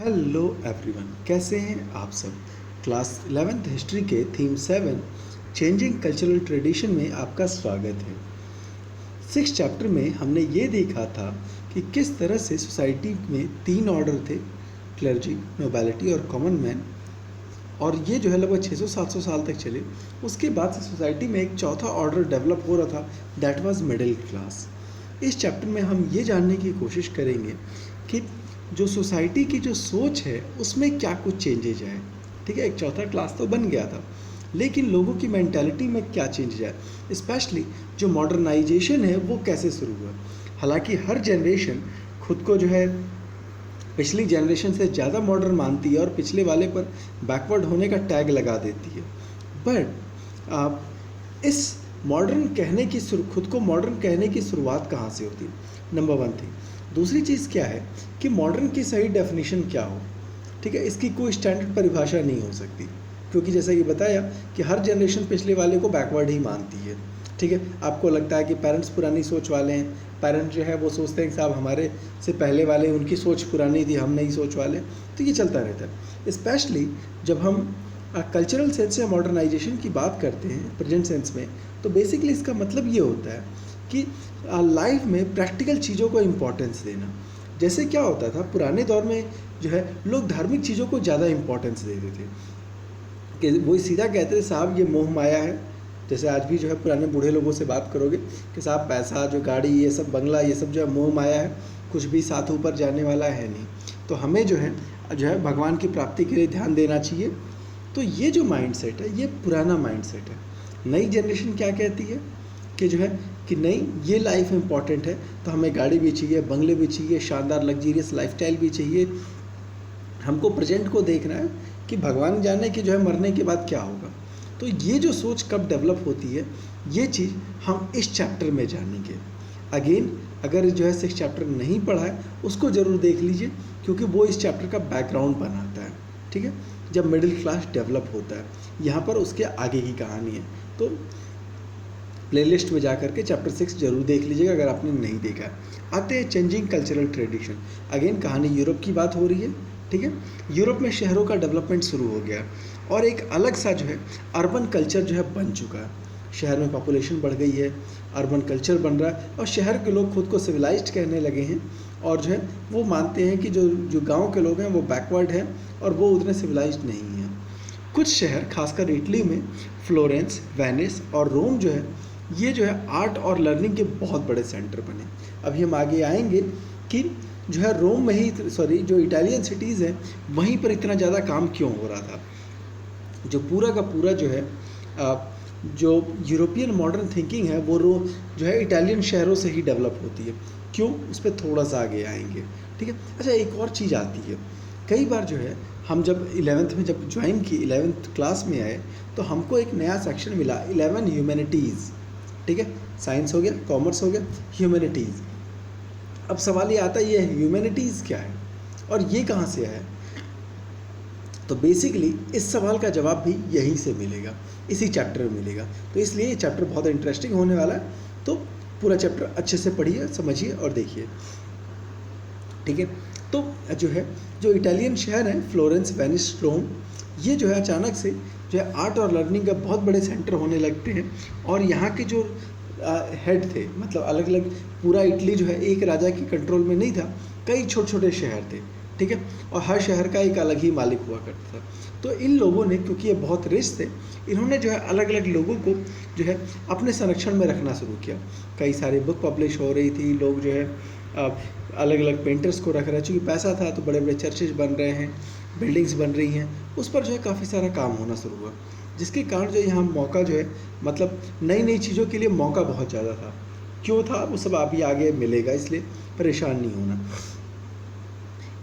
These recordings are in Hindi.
हेलो एवरीवन, कैसे हैं आप सब। क्लास 11th हिस्ट्री के थीम 7 चेंजिंग कल्चरल ट्रेडिशन में आपका स्वागत है। 6 चैप्टर में हमने ये देखा था कि किस तरह से सोसाइटी में 3 ऑर्डर थे, क्लर्जी, नोबिलिटी और कॉमन मैन, और ये जो है लगभग 600-700 साल तक चले। उसके बाद से सोसाइटी में एक चौथा ऑर्डर डेवलप हो रहा था, दैट वाज मिडिल क्लास। इस चैप्टर में हम ये जानने की कोशिश करेंगे कि जो सोसाइटी की जो सोच है उसमें क्या कुछ चेंजेज आए। ठीक है, एक चौथा क्लास तो बन गया था, लेकिन लोगों की मेंटालिटी में क्या चेंजेज आए, स्पेशली जो मॉडर्नाइजेशन है वो कैसे शुरू हुआ। हालांकि हर जनरेशन खुद को जो है पिछली जनरेशन से ज़्यादा मॉडर्न मानती है और पिछले वाले पर बैकवर्ड होने का टैग लगा देती है, बट इस मॉडर्न कहने की खुद को मॉडर्न कहने की शुरुआत कहाँ से होती है, नंबर 1 थी। दूसरी चीज़ क्या है कि मॉडर्न की सही डेफिनेशन क्या हो। ठीक है, इसकी कोई स्टैंडर्ड परिभाषा नहीं हो सकती, क्योंकि जैसा कि बताया कि हर जनरेशन पिछले वाले को बैकवर्ड ही मानती है। ठीक है, आपको लगता है कि पेरेंट्स पुरानी सोच वाले हैं, पेरेंट्स जो है वो सोचते हैं कि साहब हमारे से पहले वाले उनकी सोच पुरानी थी, हम नई सोच वाले, तो ये चलता रहता है। स्पेशली जब हम कल्चरल सेंस या मॉडर्नाइजेशन की बात करते हैं प्रेजेंट सेंस में, तो बेसिकली इसका मतलब ये होता है कि लाइफ में प्रैक्टिकल चीज़ों को इम्पोर्टेंस देना। जैसे क्या होता था पुराने दौर में जो है लोग धार्मिक चीज़ों को ज़्यादा इम्पोर्टेंस देते थे, कि वो सीधा कहते थे साहब ये मोह माया है। जैसे आज भी जो है पुराने बूढ़े लोगों से बात करोगे कि साहब पैसा, जो गाड़ी, ये सब बंगला, ये सब जो है मोह माया है, कुछ भी साथ ऊपर जाने वाला है नहीं। तो हमें जो है भगवान की प्राप्ति के लिए ध्यान देना चाहिए। तो ये जो माइंडसेट है ये पुराना माइंडसेट है। नई जनरेशन क्या कहती है कि जो है कि नहीं, ये लाइफ इम्पॉर्टेंट है, तो हमें गाड़ी भी चाहिए, बंगले भी चाहिए, शानदार लग्जीरियस लाइफस्टाइल भी चाहिए। हमको प्रेजेंट को देखना है कि भगवान जाने कि जो है मरने के बाद क्या होगा। तो ये जो सोच कब डेवलप होती है, ये चीज़ हम इस चैप्टर में जानेंगे। अगेन, अगर जो है 6 चैप्टर नहीं पढ़ा है उसको ज़रूर देख लीजिए, क्योंकि वो इस चैप्टर का बैकग्राउंड बनाता है। ठीक है, जब मिडिल क्लास डेवलप होता है, यहाँ पर उसके आगे की कहानी है। तो प्लेलिस्ट में जा करके चैप्टर 6 जरूर देख लीजिएगा अगर आपने नहीं देखा है। आते हैं चेंजिंग कल्चरल ट्रेडिशन। अगेन कहानी यूरोप की बात हो रही है। ठीक है, यूरोप में शहरों का डेवलपमेंट शुरू हो गया और एक अलग सा जो है अर्बन कल्चर जो है बन चुका है। शहर में पॉपुलेशन बढ़ गई है, अर्बन कल्चर बन रहा है और शहर के लोग खुद को सिविलाइज्ड कहने लगे हैं, और जो है वो मानते हैं कि जो जो गाँव के लोग हैं वो बैकवर्ड हैं और वो उतने सिविलाइज्ड नहीं हैं। कुछ शहर खासकर इटली में फ्लोरेंस, वेनिस और रोम जो है ये जो है आर्ट और लर्निंग के बहुत बड़े सेंटर बने। अभी हम आगे आएंगे कि जो है रोम में ही, जो इटालियन सिटीज़ हैं वहीं पर इतना ज़्यादा काम क्यों हो रहा था। जो पूरा का पूरा जो है जो यूरोपियन मॉडर्न थिंकिंग है वो जो है इटालियन शहरों से ही डेवलप होती है। क्यों, उस पर थोड़ा सा आगे आएंगे। ठीक है, अच्छा एक और चीज़ आती है, कई बार जो है हम जब 11th में जब ज्वाइन की 11th क्लास में आए तो हमको एक नया सेक्शन मिला, 11 ह्यूमैनिटीज़। ठीक है, साइंस हो गया, कॉमर्स हो गया, ह्यूमैनिटीज़। अब सवाल ये आता है ये ह्यूमैनिटीज़ क्या है और ये कहाँ से आया। तो बेसिकली इस सवाल का जवाब भी यहीं से मिलेगा, इसी चैप्टर में मिलेगा। तो इसलिए ये चैप्टर बहुत इंटरेस्टिंग होने वाला है। तो पूरा चैप्टर अच्छे से पढ़िए, समझिए और देखिए। ठीक है, तो जो है जो इटालियन शहर हैं फ्लोरेंस, वेनिस, रोम, ये जो है अचानक से जो है आर्ट और लर्निंग का बहुत बड़े सेंटर होने लगते हैं। और यहाँ के जो हेड थे, मतलब अलग अलग, पूरा इटली जो है एक राजा के कंट्रोल में नहीं था, कई छोटे छोटे शहर थे। ठीक है, और हर शहर का एक अलग ही मालिक हुआ करता था। तो इन लोगों ने, क्योंकि ये बहुत रिच थे, इन्होंने जो है अलग अलग लोगों को जो है अपने संरक्षण में रखना शुरू किया। कई सारी बुक पब्लिश हो रही थी, लोग जो है अलग अलग पेंटर्स को रख रहे हैं, चूँकि पैसा था तो बड़े बड़े चर्चेज बन रहे हैं, बिल्डिंग्स बन रही हैं, उस पर जो है काफ़ी सारा काम होना शुरू हुआ, जिसके कारण जो यहाँ मौका जो है, मतलब नई नई चीज़ों के लिए मौका बहुत ज़्यादा था। क्यों था वो सब अभी आगे मिलेगा, इसलिए परेशान नहीं होना।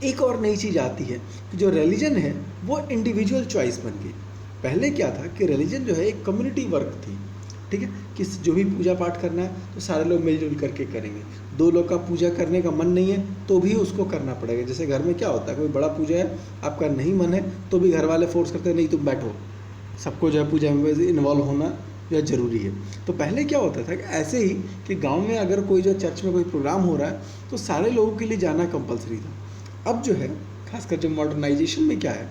एक और नई चीज़ आती है कि जो रिलीजन है वो इंडिविजुअल चॉइस बन गई। पहले क्या था कि रिलीजन जो है एक कम्युनिटी वर्क थी। ठीक है, कि जो भी पूजा पाठ करना है तो सारे लोग मिलजुल करके करेंगे। 2 लोग का पूजा करने का मन नहीं है तो भी उसको करना पड़ेगा। जैसे घर में क्या होता है, कोई बड़ा पूजा है, आपका नहीं मन है तो भी घर वाले फोर्स करते हैं, नहीं तुम बैठो, सबको जो है पूजा में इन्वॉल्व होना जो है ज़रूरी है। तो पहले क्या होता था कि ऐसे ही कि गांव में अगर कोई जो चर्च में कोई प्रोग्राम हो रहा है तो सारे लोगों के लिए जाना कंपलसरी था। अब जो है खासकर जो मॉडर्नाइजेशन में क्या है,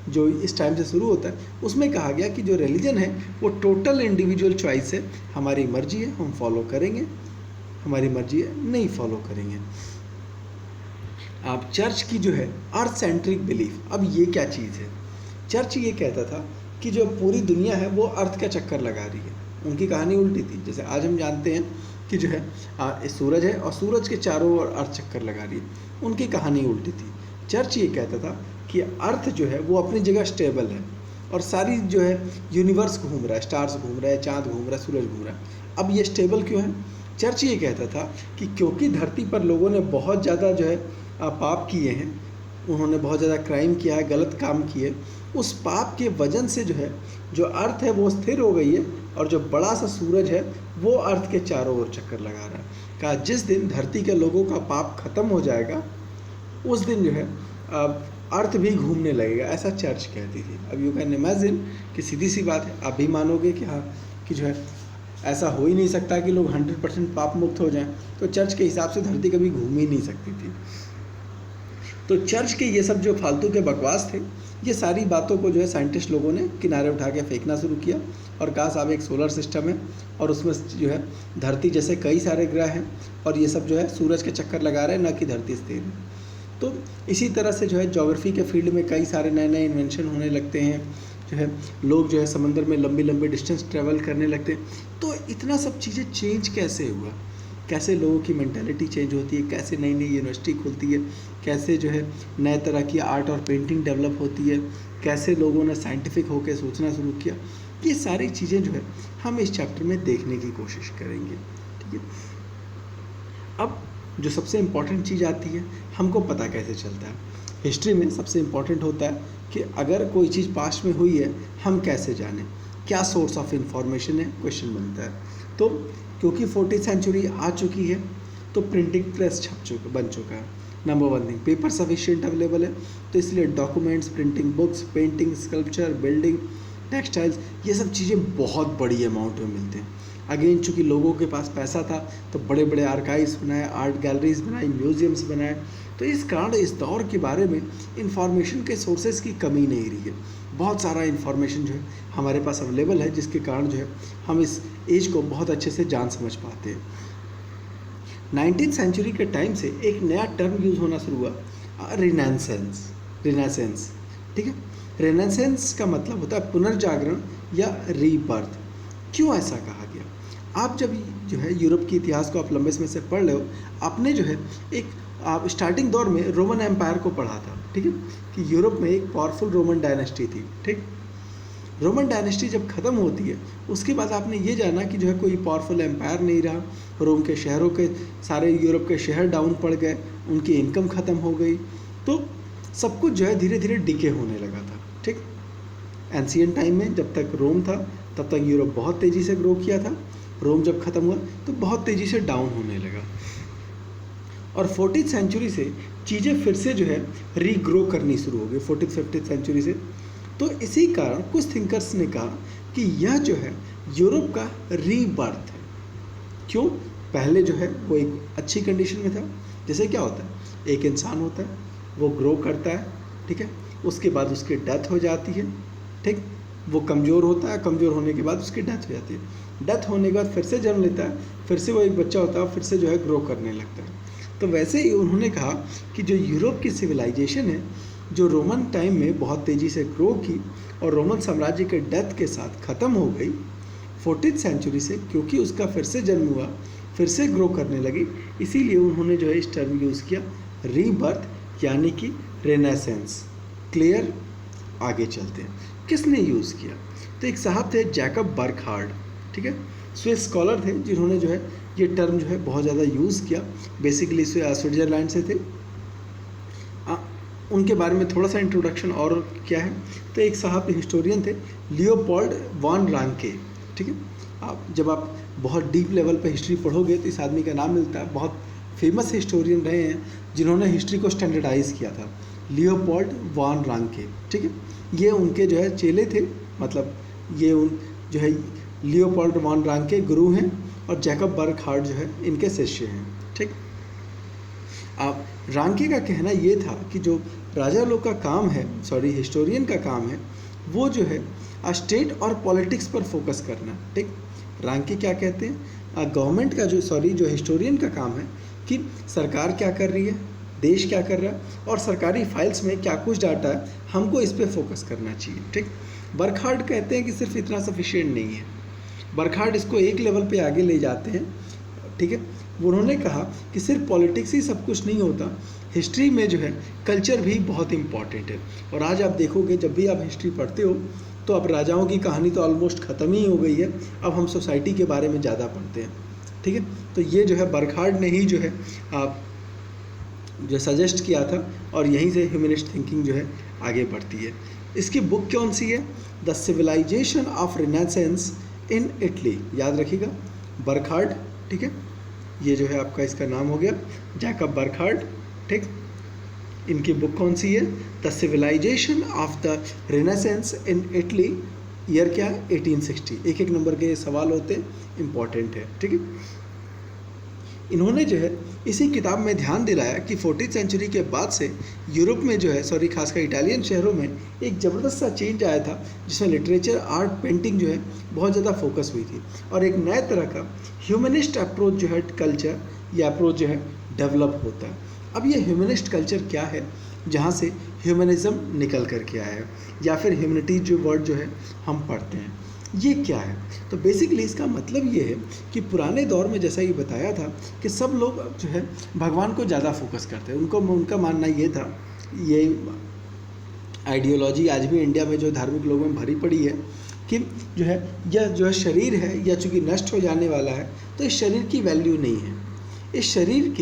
जो इस टाइम से शुरू होता है, उसमें कहा गया कि जो रिलीजन है वो टोटल इंडिविजुअल चॉइस है, हमारी मर्जी है, हम फॉलो करेंगे, हमारी मर्जी है नहीं फॉलो करेंगे। आप चर्च की जो है अर्थ सेंट्रिक बिलीफ, अब ये क्या चीज़ है? चर्च ये कहता था कि जो पूरी दुनिया है वो अर्थ का चक्कर लगा रही है। उनकी कहानी उल्टी थी। जैसे आज हम जानते हैं कि जो है सूरज है और सूरज के चारों ओर अर्थ चक्कर लगा रही है, उनकी कहानी उल्टी थी। चर्च ये कहता था कि अर्थ जो है वो अपनी जगह स्टेबल है और सारी जो है यूनिवर्स घूम रहा है, स्टार्स घूम रहे हैं, चाँद घूम रहा है, सूरज घूम रहा है। अब ये स्टेबल क्यों है? चर्च ये कहता था कि क्योंकि धरती पर लोगों ने बहुत ज़्यादा जो है पाप किए हैं, उन्होंने बहुत ज़्यादा क्राइम किया है, गलत काम किए, उस पाप के वजन से जो है जो अर्थ है वो स्थिर हो गई है और जो बड़ा सा सूरज है वो अर्थ के चारों ओर चक्कर लगा रहा है। कहा जिस दिन धरती के लोगों का पाप खत्म हो जाएगा उस दिन जो है अर्थ भी घूमने लगेगा, ऐसा चर्च कहती थी। अब यू कैन इमेजिन कि सीधी सी बात है, आप भी मानोगे कि हाँ कि जो है ऐसा हो ही नहीं सकता कि लोग 100% पाप मुक्त हो जाएं, तो चर्च के हिसाब से धरती कभी घूम ही नहीं सकती थी। तो चर्च के ये सब जो फालतू के बकवास थे, ये सारी बातों को जो है साइंटिस्ट लोगों ने किनारे उठा के फेंकना शुरू किया और कहा साहब एक सोलर सिस्टम है और उसमें जो है धरती जैसे कई सारे ग्रह हैं और ये सब जो है सूरज के चक्कर लगा रहे हैं, न कि धरती स्थिर है। तो इसी तरह से जो है ज्योग्राफी के फील्ड में कई सारे नए नए इन्वेंशन होने लगते हैं, जो है लोग जो है समंदर में लंबी लंबी डिस्टेंस ट्रैवल करने लगते हैं। तो इतना सब चीज़ें चेंज कैसे हुआ, कैसे लोगों की मेंटालिटी चेंज होती है, कैसे नई नई यूनिवर्सिटी खुलती है, कैसे जो है नए तरह की आर्ट और पेंटिंग डेवलप होती है, कैसे लोगों ने साइंटिफिक होकर सोचना शुरू किया, ये सारी चीज़ें जो है हम इस चैप्टर में देखने की कोशिश करेंगे। ठीक है, अब जो सबसे इम्पॉर्टेंट चीज़ आती है, हमको पता कैसे चलता है। हिस्ट्री में सबसे इम्पॉर्टेंट होता है कि अगर कोई चीज़ पास्ट में हुई है हम कैसे जानें, क्या सोर्स ऑफ इंफॉर्मेशन है, क्वेश्चन बनता है। तो क्योंकि 14th सेंचुरी आ चुकी है तो प्रिंटिंग प्रेस बन चुका है। Number one thing, paper sufficient available है, तो इसलिए documents, printing, books, painting, sculpture, building, textiles, ये सब चीज़ें बहुत बड़ी अमाउंट में मिलते हैं। अगेन चूँकि लोगों के पास पैसा था तो बड़े बड़े आर्काइव्स बनाए, आर्ट गैलरीज बनाई, म्यूजियम्स बनाए। तो इस कारण इस दौर के बारे में इंफॉर्मेशन के सोर्सेज की कमी नहीं रही है। बहुत सारा इन्फॉर्मेशन जो है हमारे पास अवेलेबल है, जिसके कारण जो है हम इस एज को बहुत अच्छे से जान समझ पाते हैं। 19th सेंचुरी के टाइम से एक नया टर्म यूज़ होना शुरू हुआ, रिनेसेंस। ठीक है, रिनेसेंस का मतलब होता है पुनर्जागरण या रीबर्थ। क्यों ऐसा कहा गया? आप जब जो है यूरोप के इतिहास को आप लंबे समय से पढ़ रहे हो, आपने जो है एक आप स्टार्टिंग दौर में रोमन एम्पायर को पढ़ा था। ठीक है, कि यूरोप में एक पावरफुल रोमन डायनेस्टी थी। ठीक, रोमन डायनेस्टी जब ख़त्म होती है उसके बाद आपने ये जाना कि जो है कोई पावरफुल एम्पायर नहीं रहा, रोम के शहरों के सारे यूरोप के शहर डाउन पड़ गए, उनकी इनकम ख़त्म हो गई, तो सब कुछ जो है धीरे धीरे डिके होने लगा था। ठीक, एंशिएंट टाइम में जब तक रोम था तब तक यूरोप बहुत तेज़ी से ग्रो किया था, रोम जब ख़त्म हुआ तो बहुत तेज़ी से डाउन होने लगा। और 14th सेंचुरी से चीज़ें फिर से जो है रीग्रो करनी शुरू हो गई 14th-15th सेंचुरी से। तो इसी कारण कुछ थिंकर्स ने कहा कि यह जो है यूरोप का रीबर्थ है। क्यों? पहले जो है वो एक अच्छी कंडीशन में था। जैसे क्या होता है, एक इंसान होता है, वो ग्रो करता है, ठीक है, उसके बाद उसकी डेथ हो जाती है। ठीक, वो कमज़ोर होता है, कमज़ोर होने के बाद उसकी डेथ हो जाती है, डेथ होने के बाद फिर से जन्म लेता है, फिर से वो एक बच्चा होता है, फिर से जो है ग्रो करने लगता है। तो वैसे ही उन्होंने कहा कि जो यूरोप की सिविलाइजेशन है, जो रोमन टाइम में बहुत तेज़ी से ग्रो की और रोमन साम्राज्य के डेथ के साथ ख़त्म हो गई 14th सेंचुरी से, क्योंकि उसका फिर से जन्म हुआ, फिर से ग्रो करने लगी, इसीलिए उन्होंने जो है इस टर्म यूज़ किया रीबर्थ, यानी कि रेनेसेंस। क्लियर? आगे चलते हैं, किसने यूज़ किया? तो एक साहब थे जैकब बर्कहार्ड, ठीक है, स्विस स्कॉलर थे, जिन्होंने जो है ये टर्म जो है बहुत ज़्यादा यूज़ किया। बेसिकली स्विट्ज़रलैंड से थे। उनके बारे में थोड़ा सा इंट्रोडक्शन और क्या है, तो एक साहब हिस्टोरियन थे, लियोपोल्ड वॉन रांके। ठीक है, जब आप बहुत डीप लेवल पे हिस्ट्री पढ़ोगे तो इस आदमी का नाम मिलता है। बहुत फेमस हिस्टोरियन रहे हैं जिन्होंने हिस्ट्री को स्टैंडर्डाइज किया था, लियोपोल्ड वॉन रांके। ठीक है, ये उनके जो है चेले थे, मतलब ये उन जो है लियोपोल्ड वॉन रांके गुरु हैं और जैकब बर्कहार्ड जो है इनके शिष्य हैं। ठीक, अब रांके का कहना ये था कि जो राजा लोग का काम है, हिस्टोरियन का काम है वो जो है स्टेट और पॉलिटिक्स पर फोकस करना, ठीक। रांके क्या कहते हैं, गवर्नमेंट का जो हिस्टोरियन का काम है कि सरकार क्या कर रही है, देश क्या कर रहा है और सरकारी फाइल्स में क्या कुछ डाटा है, हमको इस पे फोकस करना चाहिए, ठीक। बर्कहार्ड कहते हैं कि सिर्फ इतना सफिशिएंट नहीं है, बर्कहार्ड इसको एक लेवल पे आगे ले जाते हैं, ठीक है। उन्होंने कहा कि सिर्फ पॉलिटिक्स ही सब कुछ नहीं होता, हिस्ट्री में जो है कल्चर भी बहुत इम्पॉर्टेंट है। और आज आप देखोगे जब भी आप हिस्ट्री पढ़ते हो तो अब राजाओं की कहानी तो ऑलमोस्ट ख़त्म ही हो गई है, अब हम सोसाइटी के बारे में ज़्यादा पढ़ते हैं, ठीक है। तो ये जो है बर्कहार्ड ने ही जो है जो सजेस्ट किया था और यहीं से ह्यूमनिस्ट थिंकिंग जो है आगे बढ़ती है। इसकी बुक कौन सी है, the civilization of renaissance in Italy, याद रखिएगा बर्कहार्ड, ठीक है। ये जो है आपका इसका नाम हो गया जैकब बर्कहार्ड, ठीक। इनकी बुक कौन सी है, the civilization of the renaissance in Italy, year क्या है 1860। एक एक नंबर के सवाल होते हैं, इम्पॉर्टेंट है, ठीक है। इन्होंने जो है इसी किताब में ध्यान दिलाया कि 14th सेंचुरी के बाद से यूरोप में जो है खासकर इटालियन शहरों में एक ज़बरदस्त सा चेंज आया था, जिसमें लिटरेचर, आर्ट, पेंटिंग जो है बहुत ज़्यादा फोकस हुई थी और एक नए तरह का ह्यूमनिस्ट अप्रोच जो है कल्चर या अप्रोच जो है डेवलप होता है। अब ये ह्यूमनिस्ट कल्चर क्या है, जहाँ से ह्यूमनिज़्म निकल कर के आया है या फिर ह्यूमनिटीज जो वर्ड जो है हम पढ़ते हैं, ये क्या है। तो बेसिकली इसका मतलब ये है कि पुराने दौर में जैसा ये बताया था कि सब लोग जो है भगवान को ज़्यादा फोकस करते हैं, उनका मानना ये था, ये आइडियोलॉजी आज भी इंडिया में जो धार्मिक लोगों में भरी पड़ी है कि जो है यह जो है शरीर है या चूँकि नष्ट हो जाने वाला है तो इस शरीर की वैल्यू नहीं है, इस शरीर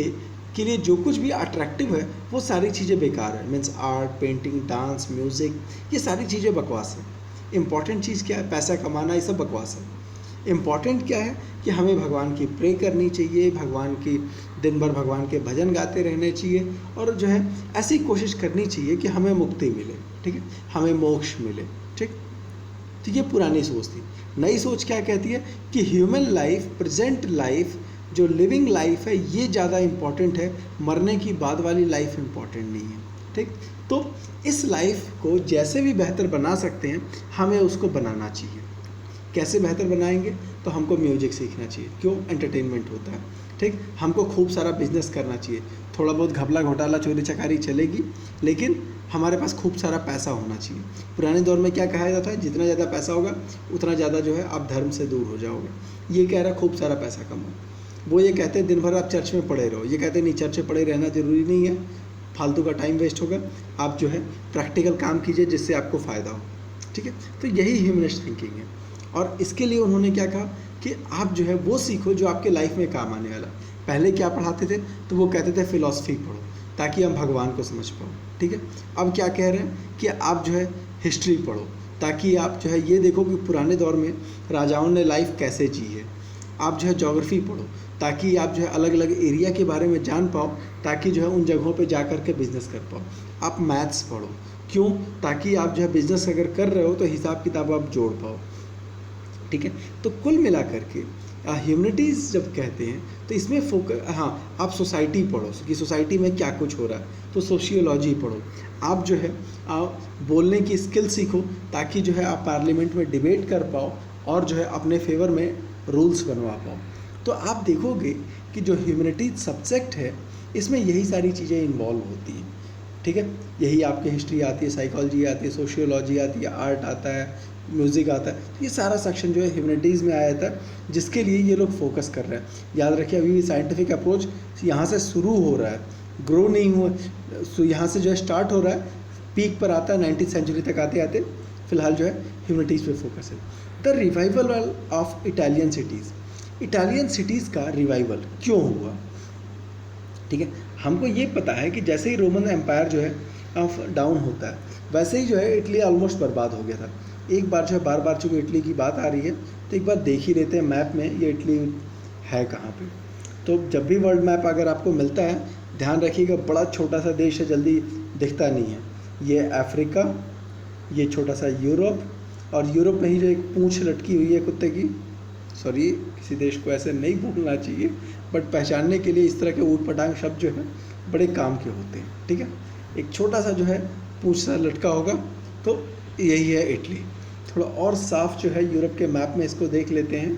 के लिए जो कुछ भी अट्रैक्टिव है वो सारी चीज़ें बेकार है। Means art, painting, dance, music, ये सारी चीज़ें बकवास है। इम्पॉर्टेंट चीज़ क्या है, पैसा कमाना, ये सब बकवास है। इम्पॉर्टेंट क्या है कि हमें भगवान की प्रे करनी चाहिए, भगवान की दिन भर भगवान के भजन गाते रहने चाहिए और जो है ऐसी कोशिश करनी चाहिए कि हमें मुक्ति मिले, ठीक है, हमें मोक्ष मिले, ठीक। तो ये पुरानी सोच थी। नई सोच क्या कहती है कि ह्यूमन लाइफ, प्रेजेंट लाइफ, जो लिविंग लाइफ है ये ज़्यादा इम्पॉर्टेंट है, मरने की बाद वाली लाइफ इम्पॉर्टेंट नहीं है, ठीक। तो इस लाइफ को जैसे भी बेहतर बना सकते हैं हमें उसको बनाना चाहिए। कैसे बेहतर बनाएंगे, तो हमको म्यूजिक सीखना चाहिए, क्यों, एंटरटेनमेंट होता है, ठीक। हमको खूब सारा बिजनेस करना चाहिए, थोड़ा बहुत घपला घोटाला चोरी चकारी चलेगी लेकिन हमारे पास खूब सारा पैसा होना चाहिए। पुराने दौर में क्या कहा जाता है, जितना ज़्यादा पैसा होगा उतना ज़्यादा जो है आप धर्म से दूर हो जाओगे। ये कह रहा खूब सारा पैसा कमाओ, वो ये कहते हैं दिन भर आप चर्च में पड़े रहो, ये कहते हैं नहीं, चर्च में पड़े रहना ज़रूरी नहीं है, फालतू का टाइम वेस्ट होगा, आप जो है प्रैक्टिकल काम कीजिए जिससे आपको फ़ायदा हो, ठीक है। तो यही ह्यूमनिस्ट थिंकिंग है और इसके लिए उन्होंने क्या कहा कि आप जो है वो सीखो जो आपके लाइफ में काम आने वाला। पहले क्या पढ़ाते थे, तो वो कहते थे फिलॉसफी पढ़ो ताकि हम भगवान को समझ पाओ, ठीक है। अब क्या कह रहे हैं कि आप जो है हिस्ट्री पढ़ो ताकि आप जो है ये देखो कि पुराने दौर में राजाओं ने लाइफ कैसे जी है। आप जो है ज्योग्राफी पढ़ो ताकि आप जो है अलग अलग एरिया के बारे में जान पाओ, ताकि जो है उन जगहों पे जा कर के बिज़नेस कर पाओ। आप मैथ्स पढ़ो, क्यों, ताकि आप जो है बिज़नेस अगर कर रहे हो तो हिसाब किताब आप जोड़ पाओ, ठीक है। तो कुल मिला करके ह्यूमनिटीज़ जब कहते हैं तो इसमें फोकस, हाँ, आप सोसाइटी पढ़ो कि सोसाइटी में क्या कुछ हो रहा है, तो सोशियोलॉजी पढ़ो। आप जो है बोलने की स्किल सीखो ताकि जो है आप पार्लियामेंट में डिबेट कर पाओ और जो है अपने फेवर में रूल्स बनवा पाओ। तो आप देखोगे कि जो ह्यूमनिटीज सब्जेक्ट है इसमें यही सारी चीज़ें इन्वॉल्व होती हैं, ठीक है। यही आपकी हिस्ट्री आती है, साइकोलॉजी आती है, सोशियोलॉजी आती है, आर्ट आता है, म्यूज़िक आता है। ये सारा सेक्शन जो है ह्यूमनिटीज़ में आया था, जिसके लिए ये लोग फोकस कर रहे हैं। याद रखिए अभी भी साइंटिफिक अप्रोच यहाँ से शुरू हो रहा है, ग्रो नहीं हुआ, सो यहाँ से जो है स्टार्ट हो रहा है, पीक पर आता है 19th सेंचुरी तक आते आते फिलहाल जो है ह्यूमनिटीज़ पे फोकस है। The revival of Italian cities, Italian cities का रिवाइवल क्यों हुआ, ठीक है। हमको ये पता है कि जैसे ही रोमन एम्पायर जो है डाउन होता है वैसे ही जो है इटली ऑलमोस्ट बर्बाद हो गया था। एक बार जो है बार बार चूँकि इटली की बात आ रही है तो एक बार देख ही लेते हैं मैप में ये इटली है कहाँ पे। तो जब भी वर्ल्ड मैप अगर आपको मिलता है ध्यान रखिएगा, बड़ा छोटा सा देश है, जल्दी दिखता नहीं है। ये अफ्रीका, ये छोटा सा यूरोप, और यूरोप में ही जो एक पूंछ लटकी हुई है कुत्ते की, सॉरी किसी देश को ऐसे नहीं बोलना चाहिए, बट पहचानने के लिए इस तरह के ऊट पटांग शब्द जो है बड़े काम के होते हैं, ठीक है। एक छोटा सा जो है पूंछ सा लटका होगा, तो यही है इटली। थोड़ा और साफ जो है यूरोप के मैप में इसको देख लेते हैं।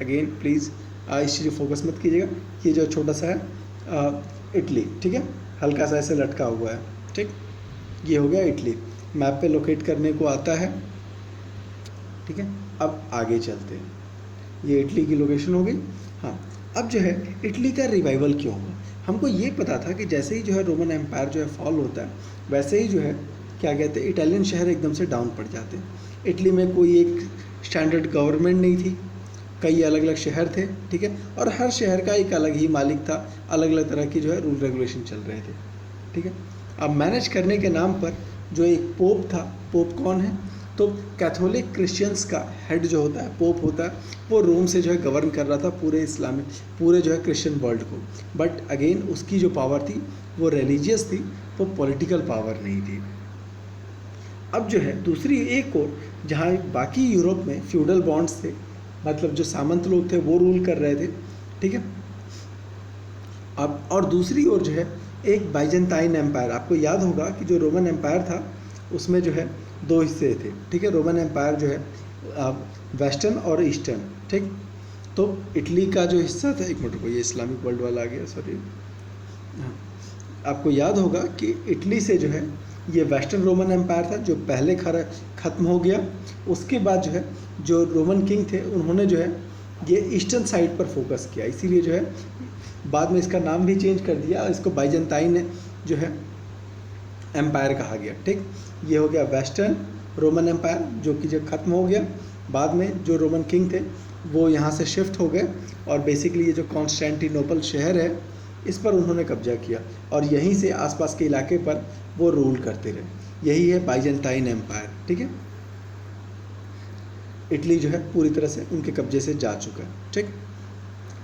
अगेन प्लीज़ इस चीज़ फोकस मत कीजिएगा, ये जो छोटा सा है इटली, ठीक है, हल्का सा ऐसे लटका हुआ है, ठीक, ये हो गया इटली, मैप पे लोकेट करने को आता है, ठीक है। अब आगे चलते हैं, ये इटली की लोकेशन हो गई। हाँ, अब जो है इटली का रिवाइवल क्यों हुआ? हमको ये पता था कि जैसे ही जो है रोमन एम्पायर जो है फॉल होता है, वैसे ही जो है क्या कहते हैं, इटालियन शहर एकदम से डाउन पड़ जाते हैं। इटली में कोई एक स्टैंडर्ड गवर्नमेंट नहीं थी, कई अलग अलग शहर थे, ठीक है, और हर शहर का एक अलग ही मालिक था, अलग अलग तरह की जो है रूल रेगुलेशन चल रहे थे, ठीक है। अब मैनेज करने के नाम पर जो एक पोप था, पोप कौन है, तो कैथोलिक क्रिश्चियंस का हेड जो होता है, पोप होता है, वो रोम से जो है गवर्न कर रहा था पूरे इस्लामिक, पूरे जो है क्रिश्चियन वर्ल्ड को। बट अगेन उसकी जो पावर थी वो रिलीजियस थी, वो पॉलिटिकल पावर नहीं थी। अब जो है दूसरी एक और, जहाँ बाकी यूरोप में फ्यूडल बॉन्ड्स थे, मतलब जो सामंत लोग थे वो रूल कर रहे थे, ठीक है। अब और दूसरी ओर जो है एक बाइजेंटाइन एम्पायर, आपको याद होगा कि जो रोमन एम्पायर था उसमें जो है दो हिस्से थे, ठीक है। रोमन एम्पायर जो है वेस्टर्न और ईस्टर्न, ठीक। तो इटली का जो हिस्सा था, एक मिनट को, ये इस्लामिक वर्ल्ड वाला आ गया, सॉरी। हाँ, आपको याद होगा कि इटली से जो है ये वेस्टर्न रोमन एम्पायर था जो पहले ख़त्म हो गया। उसके बाद जो है जो रोमन किंग थे उन्होंने जो है ये ईस्टर्न साइड पर फोकस किया, इसीलिए जो है बाद में इसका नाम भी चेंज कर दिया, इसको बाइजेंटाइन जो है एम्पायर कहा गया, ठीक। ये हो गया वेस्टर्न रोमन एम्पायर जो कि जब ख़त्म हो गया, बाद में जो रोमन किंग थे वो यहाँ से शिफ्ट हो गए और बेसिकली ये जो कॉन्स्टेंटिनोपल शहर है इस पर उन्होंने कब्जा किया और यहीं से आसपास के इलाके पर वो रूल करते रहे। यही है बाइजेंटाइन एम्पायर, ठीक है। इटली जो है पूरी तरह से उनके कब्जे से जा चुका है, ठीक।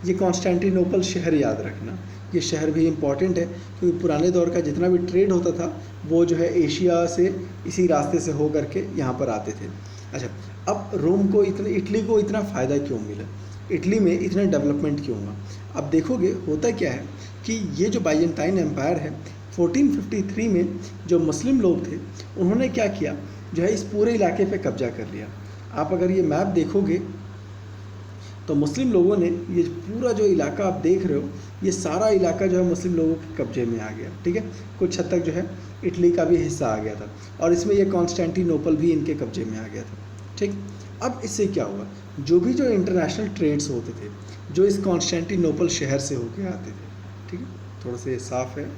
ये कॉन्स्टेंटिनोपल शहर याद रखना, ये शहर भी इम्पॉर्टेंट है क्योंकि पुराने दौर का जितना भी ट्रेड होता था वो जो है एशिया से इसी रास्ते से हो करके यहाँ पर आते थे। अच्छा, अब रोम को इटली को इतना फ़ायदा क्यों मिला, इटली में इतना डेवलपमेंट क्यों हुआ? अब देखोगे होता क्या है कि ये जो बाइजेंटाइन एम्पायर है 1453 में जो मुस्लिम लोग थे उन्होंने क्या किया, जो है इस पूरे इलाके पे कब्जा कर लिया। आप अगर ये मैप देखोगे तो मुस्लिम लोगों ने ये पूरा जो इलाका आप देख रहे हो, ये सारा इलाका जो है मुस्लिम लोगों के कब्जे में आ गया, ठीक है। कुछ हद तक जो है इटली का भी हिस्सा आ गया था और इसमें ये कॉन्स्टेंटिनोपल भी इनके कब्जे में आ गया था, ठीक। अब इससे क्या हुआ, जो भी जो इंटरनेशनल ट्रेड्स होते थे जो इस कॉन्स्टेंटिनोपल शहर से होके आते थे, ठीक है, थोड़ा सा ये साफ है,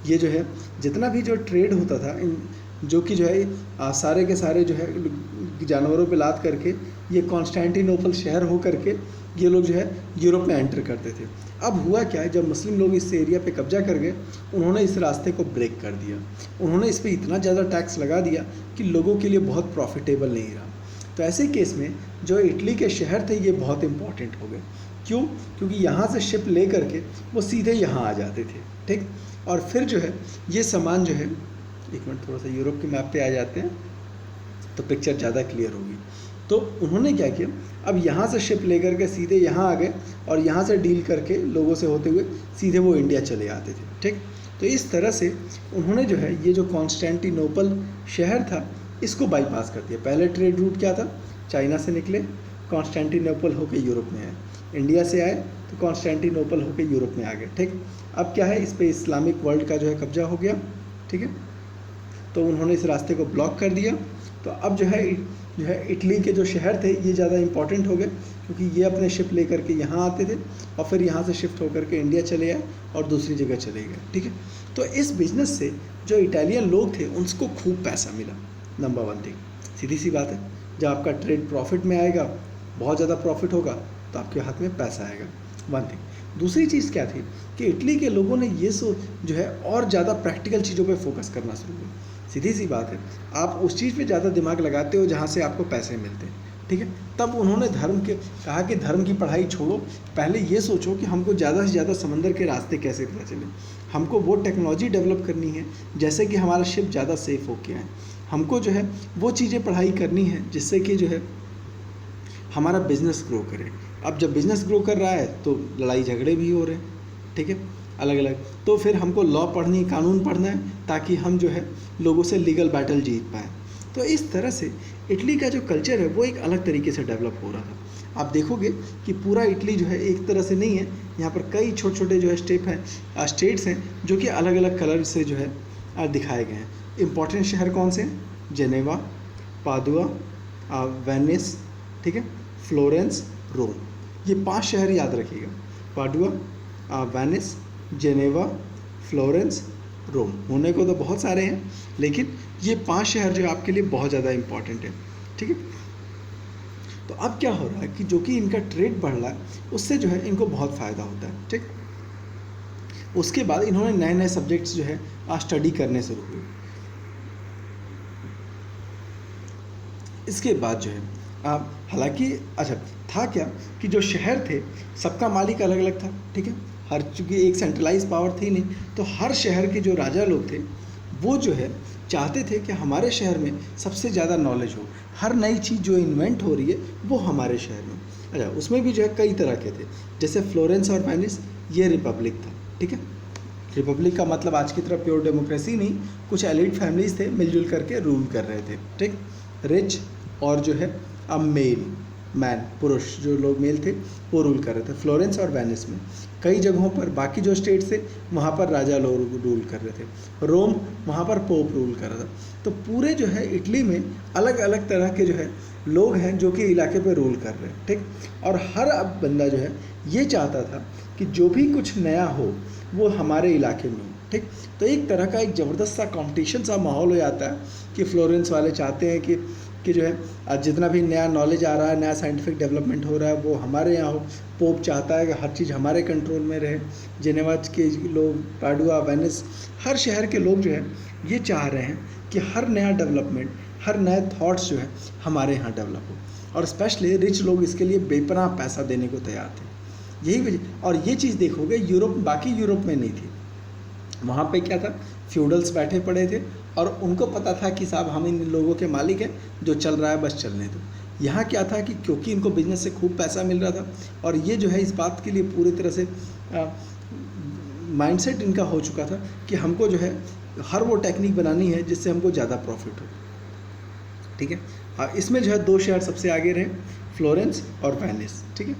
ये जो है जितना भी जो ट्रेड होता था इन जो कि जो है सारे के सारे जो है जानवरों पे लाद करके ये कॉन्स्टेंटिनोपल शहर हो करके ये लोग जो है यूरोप में एंटर करते थे। अब हुआ क्या है, जब मुस्लिम लोग इस एरिया पे कब्जा कर गए उन्होंने इस रास्ते को ब्रेक कर दिया, उन्होंने इस पर इतना ज़्यादा टैक्स लगा दिया कि लोगों के लिए बहुत प्रॉफिटेबल नहीं रहा। तो ऐसे केस में जो इटली के शहर थे ये बहुत इंपॉर्टेंट हो गए। क्यों? क्योंकि यहाँ से शिप ले करके वो सीधे यहाँ आ जाते थे, ठीक। और फिर जो है ये सामान जो है, एक मिनट थोड़ा सा यूरोप के मैप पे आ जाते हैं तो पिक्चर ज़्यादा क्लियर होगी। तो उन्होंने क्या किया, अब यहाँ से शिप लेकर के सीधे यहाँ आ गए और यहाँ से डील करके लोगों से होते हुए सीधे वो इंडिया चले आते थे, ठीक। तो इस तरह से उन्होंने जो है ये जो कॉन्स्टेंटिनोपल शहर था इसको बाईपास कर दिया। पहले ट्रेड रूट क्या था, चाइना से निकले कॉन्स्टेंटिनोपल होकर यूरोप में आए, इंडिया से आए तो कॉन्स्टेंटिनोपल होकर यूरोप में आ गए, ठीक। अब क्या है, इस पर इस्लामिक वर्ल्ड का जो है कब्जा हो गया, ठीक है। तो उन्होंने इस रास्ते को ब्लॉक कर दिया। तो अब जो है इटली के जो शहर थे ये ज़्यादा इंपॉर्टेंट हो गए क्योंकि ये अपने शिप लेकर के यहाँ आते थे और फिर यहाँ से शिफ्ट होकर के इंडिया चले आए और दूसरी जगह चले गए, ठीक है। तो इस बिज़नेस से जो इटालियन लोग थे उनको खूब पैसा मिला। नंबर वन थिंग, सीधी सी बात है, जब आपका ट्रेड प्रॉफिट में आएगा, बहुत ज़्यादा प्रॉफिट होगा तो आपके हाथ में पैसा आएगा, वन थिंग। दूसरी चीज़ क्या थी कि इटली के लोगों ने ये जो है और ज़्यादा प्रैक्टिकल चीज़ों पे फोकस करना शुरू किया। सीधी सी बात है, आप उस चीज़ पे ज़्यादा दिमाग लगाते हो जहाँ से आपको पैसे मिलते हैं, ठीक है। तब उन्होंने कहा कि धर्म की पढ़ाई छोड़ो, पहले ये सोचो कि हमको ज़्यादा से ज़्यादा समंदर के रास्ते कैसे पता चले, हमको वो टेक्नोलॉजी डेवलप करनी है जैसे कि हमारा शिप ज़्यादा सेफ हो के आए, हमको जो है वो चीज़ें पढ़ाई करनी है जिससे कि जो है हमारा बिज़नेस ग्रो करे। अब जब बिज़नेस ग्रो कर रहा है तो लड़ाई झगड़े भी हो रहे हैं, ठीक है। अलग अलग, तो फिर हमको लॉ पढ़नी है, कानून पढ़ना है, ताकि हम जो है लोगों से लीगल बैटल जीत पाएँ। तो इस तरह से इटली का जो कल्चर है वो एक अलग तरीके से डेवलप हो रहा था। आप देखोगे कि पूरा इटली जो है एक तरह से नहीं है, यहाँ पर कई छोटे छोटे जो है स्टेट्स हैं जो कि अलग अलग कलर से जो है दिखाए गए हैं। इम्पॉर्टेंट शहर कौन से हैं? जेनेवा, पादुआ, वेनिस, ठीक है, फ्लोरेंस, रोम। ये 5 शहर याद रखिएगा, पादुआ, वेनिस, जेनेवा, फ्लोरेंस, रोम। होने को तो बहुत सारे हैं, लेकिन ये 5 शहर जो आपके लिए बहुत ज़्यादा इम्पॉर्टेंट है, ठीक है। तो अब क्या हो रहा है कि जो कि इनका ट्रेड बढ़ रहा है, उससे जो है इनको बहुत फ़ायदा होता है, ठीक। उसके बाद इन्होंने नए नए सब्जेक्ट्स जो है स्टडी करने शुरू हुए। इसके बाद जो है हालांकि अच्छा था क्या कि जो शहर थे सबका मालिक अलग अलग था, ठीक है। हर चूँकि एक सेंट्रलाइज पावर थी नहीं, तो हर शहर के जो राजा लोग थे वो जो है चाहते थे कि हमारे शहर में सबसे ज़्यादा नॉलेज हो, हर नई चीज़ जो इन्वेंट हो रही है वो हमारे शहर में। अच्छा, उसमें भी जो है कई तरह के थे, जैसे फ्लोरेंस और वेनिस, ये रिपब्लिक था, ठीक है। रिपब्लिक का मतलब आज की तरह प्योर डेमोक्रेसी नहीं, कुछ एलिट फैमिलीज थे मिलजुल करके रूल कर रहे थे, ठीक। रिच और जो है अब मैन पुरुष जो लोग मेल थे वो रूल कर रहे थे फ्लोरेंस और वेनिस में। कई जगहों पर बाकी जो स्टेट्स थे वहाँ पर राजा लोग रूल कर रहे थे। रोम, वहाँ पर पोप रूल कर रहा था। तो पूरे जो है इटली में अलग अलग तरह के जो है लोग हैं जो कि इलाके पे रूल कर रहे हैं, ठीक। और हर अब बंदा जो है ये चाहता था कि जो भी कुछ नया हो वो हमारे इलाके में हो, ठीक। तो एक तरह का एक ज़बरदस्त सा कॉम्पिटिशन सा माहौल हो जाता है कि फ्लोरेंस वाले चाहते हैं कि जो है जितना भी नया नॉलेज आ रहा है, नया साइंटिफिक डेवलपमेंट हो रहा है वो हमारे यहाँ हो। पोप चाहता है कि हर चीज़ हमारे कंट्रोल में रहे। जेनेवा के लोग, पाडुआ, वेनिस, हर शहर के लोग जो है ये चाह रहे हैं कि हर नया डेवलपमेंट, हर नए थॉट्स जो है हमारे यहाँ डेवलप हो। और स्पेशली रिच लोग इसके लिए बेपनाह पैसा देने को तैयार थे। यही वजह, और ये चीज़ देखोगे यूरोप, बाकी यूरोप में नहीं थी। वहाँ पे क्या था, फ्यूडल्स बैठे पड़े थे और उनको पता था कि साहब हम इन लोगों के मालिक हैं, जो चल रहा है बस चलने दो। यहाँ क्या था कि क्योंकि इनको बिजनेस से खूब पैसा मिल रहा था और ये जो है इस बात के लिए पूरी तरह से माइंडसेट इनका हो चुका था कि हमको जो है हर वो टेक्निक बनानी है जिससे हमको ज़्यादा प्रॉफिट हो, ठीक है। इसमें जो है 2 शहर सबसे आगे रहे, फ्लोरेंस और वेनिस, ठीक है।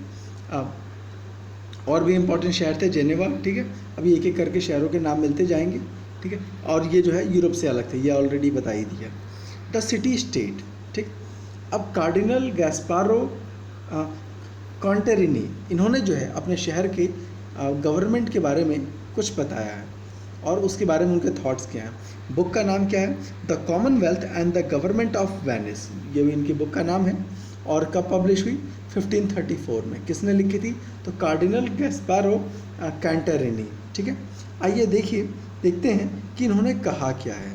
और भी इम्पोर्टेंट शहर थे, जेनेवा, ठीक है। अभी एक एक करके शहरों के नाम मिलते जाएंगे, ठीक है। और ये जो है यूरोप से अलग थे, ये ऑलरेडी बता ही दिया। द सिटी स्टेट, ठीक। अब कार्डिनल गैस्पारो कॉन्टेरिनी, इन्होंने जो है अपने शहर के गवर्नमेंट के बारे में कुछ बताया है और उसके बारे में उनके थॉट्स क्या हैं। बुक का नाम क्या है? The Commonwealth and the government of Venice, ये भी इनकी बुक का नाम है। और कब पब्लिश हुई? 1534 में। किसने लिखी थी? तो कार्डिनल गैस्पारो कैंटेरिनी, ठीक है। आइए देखते हैं कि इन्होंने कहा क्या है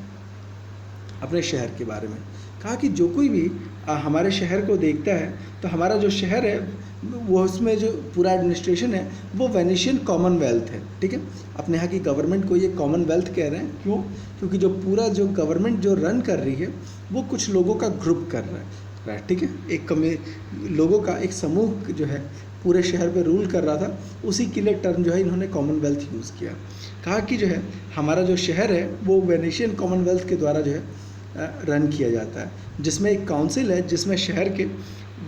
अपने शहर के बारे में। कहा कि जो कोई भी हमारे शहर को देखता है तो हमारा जो शहर है वो, उसमें जो पूरा एडमिनिस्ट्रेशन है वो वेनिशियन कॉमनवेल्थ है, ठीक है। अपने यहाँ की गवर्नमेंट को ये कॉमनवेल्थ कह रहे हैं, क्यों? क्योंकि जो पूरा जो गवर्नमेंट जो रन कर रही है वो कुछ लोगों का ग्रुप कर रहा है, ठीक है। एक लोगों का एक समूह जो है पूरे शहर पे रूल कर रहा था, उसी के लिए टर्म जो है इन्होंने कॉमनवेल्थ यूज़ किया। कहा कि जो है हमारा जो शहर है वो वेनिशियन कॉमनवेल्थ के द्वारा जो है रन किया जाता है, जिसमें एक काउंसिल है, जिसमें शहर के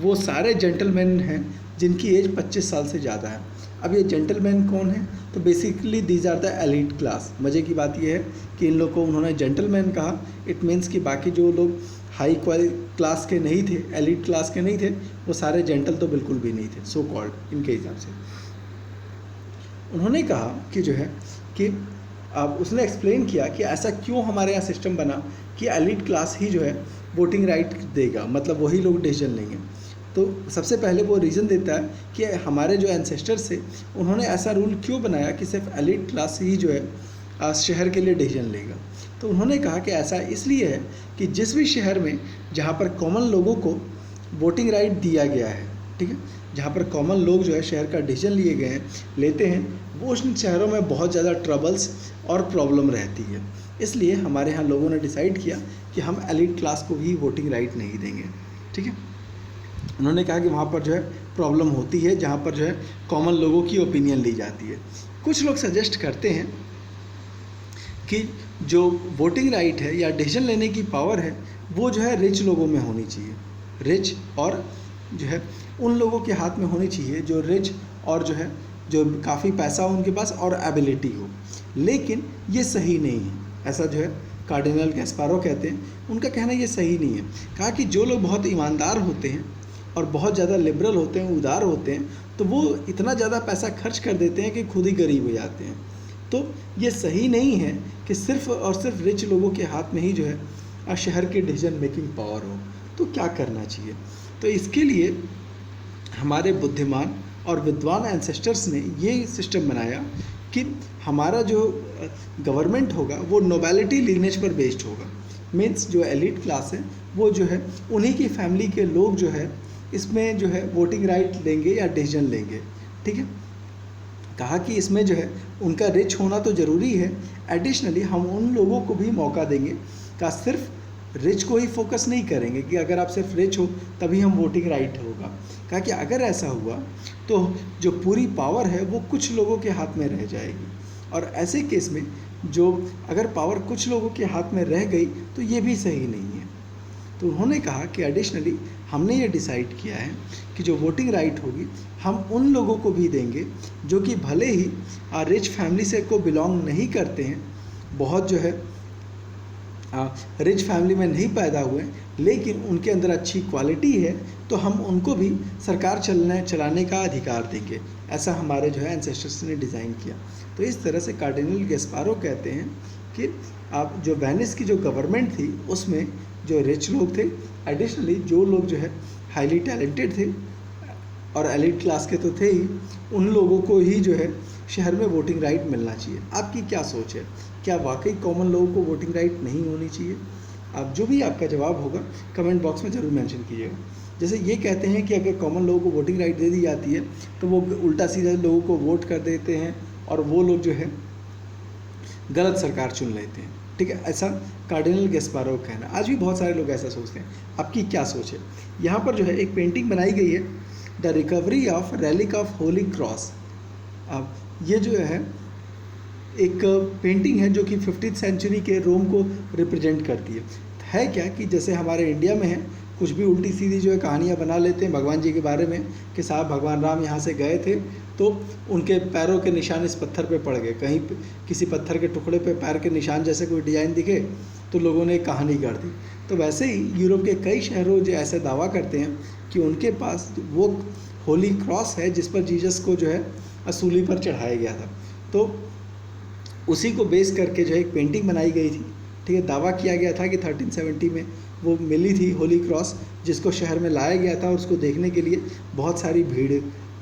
वो सारे जेंटलमैन हैं जिनकी एज 25 साल से ज़्यादा है। अब ये जेंटलमैन कौन है? तो basically these are the elite class. मज़े की बात यह है कि इन लोग को उन्होंने जेंटलमैन कहा। इट मीन्स कि बाकी जो लोग हाई क्लास के नहीं थे, एलिट क्लास के नहीं थे, वो सारे जेंटल तो बिल्कुल भी नहीं थे, सो कॉल्ड इनके हिसाब से। उन्होंने कहा कि जो है कि अब उसने एक्सप्लेन किया कि ऐसा क्यों हमारे यहाँ सिस्टम बना कि एलिट क्लास ही जो है वोटिंग राइट देगा, मतलब वही लोग डिसीजन लेंगे। तो सबसे पहले वो रीज़न देता है कि हमारे जो एंसेस्टर्स थे उन्होंने ऐसा रूल क्यों बनाया कि सिर्फ एलिट क्लास ही जो है शहर के लिए डिसीजन लेगा। तो उन्होंने कहा कि ऐसा इसलिए है कि जिस भी शहर में जहाँ पर कॉमन लोगों को वोटिंग राइट दिया गया है, ठीक है, जहाँ पर कॉमन लोग जो है शहर का डिसीजन लिए गए हैं, लेते हैं, वो उन शहरों में बहुत ज़्यादा ट्रबल्स और प्रॉब्लम रहती है। इसलिए हमारे यहाँ लोगों ने डिसाइड किया कि हम एलिट क्लास को भी वोटिंग राइट नहीं देंगे, ठीक है। उन्होंने कहा कि वहाँ पर जो है प्रॉब्लम होती है, जहाँ पर जो है कॉमन लोगों की ओपिनियन ली जाती है। कुछ लोग सजेस्ट करते हैं कि जो वोटिंग राइट है या डिसीजन लेने की पावर है वो जो है रिच लोगों में होनी चाहिए, रिच और जो है उन लोगों के हाथ में होनी चाहिए जो रिच और जो है जो काफ़ी पैसा हो उनके पास और एबिलिटी हो। लेकिन ये सही नहीं है, ऐसा जो है कार्डिनल गैस्पारो कहते हैं, उनका कहना ये सही नहीं है। कहा कि जो लोग बहुत ईमानदार होते हैं और बहुत ज़्यादा लिबरल होते हैं, उदार होते हैं, तो वो इतना ज़्यादा पैसा खर्च कर देते हैं कि खुद ही गरीब हो जाते हैं। तो ये सही नहीं है कि सिर्फ और सिर्फ रिच लोगों के हाथ में ही जो है शहर की डिसीजन मेकिंग पावर हो। तो क्या करना चाहिए? तो इसके लिए हमारे बुद्धिमान और विद्वान एंसेस्टर्स ने ये सिस्टम बनाया कि हमारा जो गवर्नमेंट होगा वो नोबेलिटी लीनेज पर बेस्ड होगा। मीन्स जो एलिट क्लास है वो जो है उन्हीं की फैमिली के लोग जो है इसमें जो है वोटिंग राइट लेंगे या डिसीजन लेंगे। ठीक है, कहा कि इसमें जो है उनका रिच होना तो ज़रूरी है, एडिशनली हम उन लोगों को भी मौका देंगे। का सिर्फ रिच को ही फोकस नहीं करेंगे कि अगर आप सिर्फ रिच हो तभी हम वोटिंग राइट होगा। कहा कि अगर ऐसा हुआ तो जो पूरी पावर है वो कुछ लोगों के हाथ में रह जाएगी, और ऐसे केस में जो अगर पावर कुछ लोगों के हाथ में रह गई तो ये भी सही नहीं है। तो उन्होंने कहा कि एडिशनली हमने ये डिसाइड किया है कि जो वोटिंग राइट होगी हम उन लोगों को भी देंगे जो कि भले ही रिच फैमिली से को बिलोंग नहीं करते हैं, बहुत जो है रिच फैमिली में नहीं पैदा हुए, लेकिन उनके अंदर अच्छी क्वालिटी है, तो हम उनको भी सरकार चलाने का अधिकार देंगे। ऐसा हमारे जो है एंसेस्टर्स ने डिज़ाइन किया। तो इस तरह से कार्डिनल गैस्पारो कहते हैं कि आप जो वेनिस की जो गवर्नमेंट थी उसमें जो रिच लोग थे, एडिशनली जो लोग जो है हाईली टैलेंटेड थे और एलिट क्लास के तो थे ही, उन लोगों को ही जो है शहर में वोटिंग राइट मिलना चाहिए। आपकी क्या सोच है? क्या वाकई कॉमन लोगों को वोटिंग राइट नहीं होनी चाहिए? आप जो भी आपका जवाब होगा कमेंट बॉक्स में ज़रूर मेंशन कीजिएगा। जैसे ये कहते हैं कि अगर कॉमन लोगों को वोटिंग राइट दे दी जाती है तो वो उल्टा सीधा लोगों को वोट कर देते हैं और वो लोग जो है गलत सरकार चुन लेते हैं। ठीक है, ऐसा कार्डिनल गैस्पारो का कहना। आज भी बहुत सारे लोग ऐसा सोचते हैं। आपकी क्या सोच है? यहाँ पर जो है एक पेंटिंग बनाई गई है, the recovery of relic of Holi cross. अब ये जो है एक पेंटिंग है जो कि 50th सेंचुरी के रोम को रिप्रेजेंट करती है क्या कि जैसे हमारे इंडिया में है कुछ भी उल्टी सीधी जो है कहानियाँ बना लेते हैं भगवान जी के बारे में कि साहब भगवान राम यहाँ से गए थे तो उनके पैरों के निशान इस पत्थर पे पड़ गए, कहीं किसी पत्थर के टुकड़े पे पैर के निशान जैसे कोई डिज़ाइन दिखे तो लोगों ने कहानी कर दी। तो वैसे ही यूरोप के कई शहरों जो ऐसे दावा करते हैं कि उनके पास वो होली क्रॉस है जिस पर जीसस को जो है सूली पर चढ़ाया गया था। तो उसी को बेस करके जो है एक पेंटिंग बनाई गई थी। ठीक है, दावा किया गया था कि 1370 में वो मिली थी होली क्रॉस, जिसको शहर में लाया गया था और उसको देखने के लिए बहुत सारी भीड़